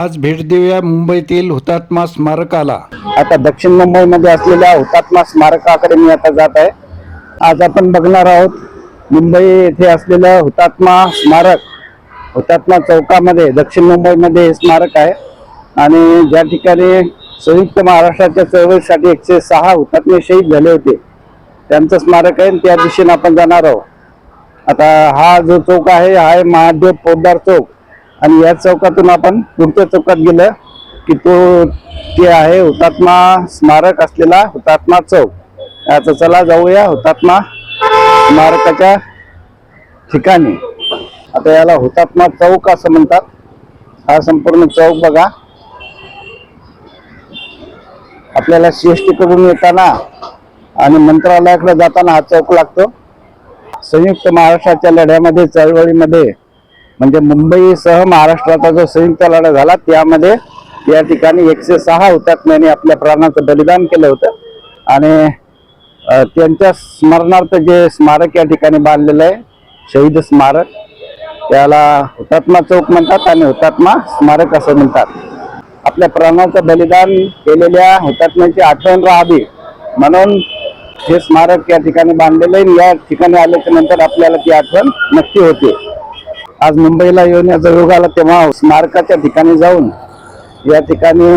आज भेट देऊया मुंबईतील हुतात्मा स्मारकाला। आता दक्षिण मुंबईमध्ये असलेल्या हुतात्मा स्मारकाकडे मी आता जात आहे। आज आपण बघणार आहोत मुंबई येथे असलेलं हुतात्मा स्मारक। हुतात्मा चौकामध्ये दक्षिण मुंबईमध्ये हे स्मारक आहे आणि ज्या ठिकाणी संयुक्त महाराष्ट्राच्या चळवळीसाठी 106 हुतात्मे शहीद झाले होते त्यांचं स्मारक आहे। त्या दिशेने आपण जाणार आहोत। आता हा जो चौक आहे हा आहे महादेव पोद्दार चौक आणि या चौकातून आपण पुढच्या चौकात गेलं की ते आहे हुतात्मा स्मारक असलेला हुतात्मा चौक। आता चला जाऊया हुतात्मा स्मारकाच्या ठिकाणी। आता याला हुतात्मा चौक असं म्हणतात। हा संपूर्ण चौक बघा। आपल्याला सीएसटी कडून येताना आणि मंत्रालयाकडे जाताना हा चौक लागतो। संयुक्त महाराष्ट्राच्या लढ्यामध्ये चळवळीमध्ये म्हणजे मुंबईसह महाराष्ट्राचा जो संयुक्त लढा झाला त्यामध्ये या ठिकाणी 106 हुतात्म्यांनी आपल्या प्राणाचं बलिदान केलं होतं आणि त्यांच्या स्मरणार्थ जे स्मारक या ठिकाणी बांधलेलं आहे शहीद स्मारक, त्याला हुतात्मा चौक म्हणतात आणि हुतात्मा स्मारक असं म्हणतात। आपल्या प्राणाचं बलिदान केलेल्या हुतात्म्यांची आठवण राहावी म्हणून हे स्मारक या ठिकाणी बांधलेलं आहे। या ठिकाणी आल्याच्या नंतर आपल्याला ती आठवण नक्की होते। आज मुंबईला येऊन याचा योग आला तेव्हा स्मारकाच्या ठिकाणी जाऊन या ठिकाणी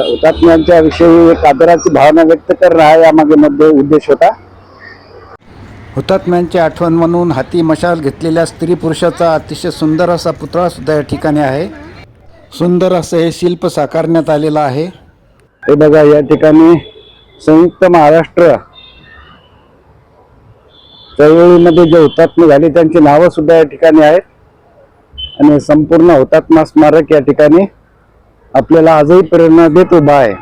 हुतात्म्यांच्या विषयी एक आदराची भावना व्यक्त करणं हा यामागे मध्ये उद्देश होता। हुतात्म्यांची आठवण म्हणून हाती मशाल घेतलेल्या स्त्री पुरुषाचा अतिशय सुंदर असा पुतळा सुद्धा या ठिकाणी आहे। सुंदर असं हे शिल्प साकारण्यात आलेलं आहे। हे बघा, या ठिकाणी संयुक्त महाराष्ट्र चळवळीमध्ये जे हुतात्मे झाले त्यांची नावं सुद्धा या ठिकाणी आहेत आणि संपूर्ण हुतात्मा स्मारक या ठिकाणी आपल्याला आजही प्रेरणा देत उभा आहे।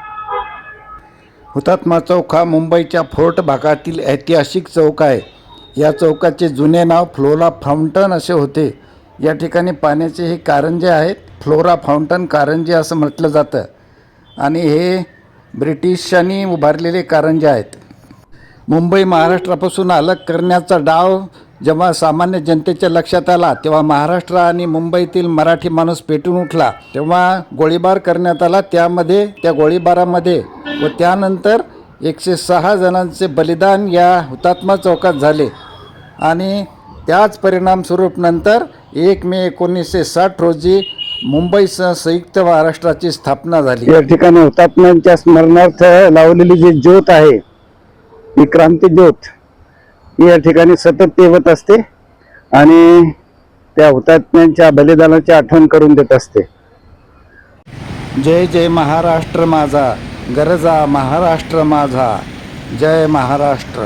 हुतात्मा चौक हा मुंबईच्या फोर्ट भागातील ऐतिहासिक चौक आहे। या चौकाचे जुने नाव फ्लोरा फाउंटन असे होते। या ठिकाणी पाण्याचे हे कारंजे आहेत, फ्लोरा फाउंटन कारंजे असं म्हटलं जातं आणि हे ब्रिटिशांनी उभारलेले कारंजे आहेत। मुंबई महाराष्ट्रापासून अलग करण्याचा डाव जेव्हा सामान्य जनतेच्या लक्षात आला तेव्हा महाराष्ट्र आणि मुंबईतील मराठी माणूस पेटून उठला। तेव्हा गोळीबार करण्यात आला। त्या गोळीबारामध्ये व त्यानंतर 106 जणांचे बलिदान या हुतात्मा चौकात झाले आणि त्याच परिणामस्वरूप नंतर 1 मे 1960 रोजी मुंबईसह संयुक्त महाराष्ट्राची स्थापना झाली। या ठिकाणी हुतात्म्यांच्या स्मरणार्थ लावलेली जी ज्योत आहे ही क्रांती ज्योत ही या ठिकाणी सतत तेवत असते आणि त्या हुतात्म्यांच्या बलिदानाची आठवण करून देत असते। जय जय महाराष्ट्र माझा, गरजा महाराष्ट्र माझा, जय महाराष्ट्र।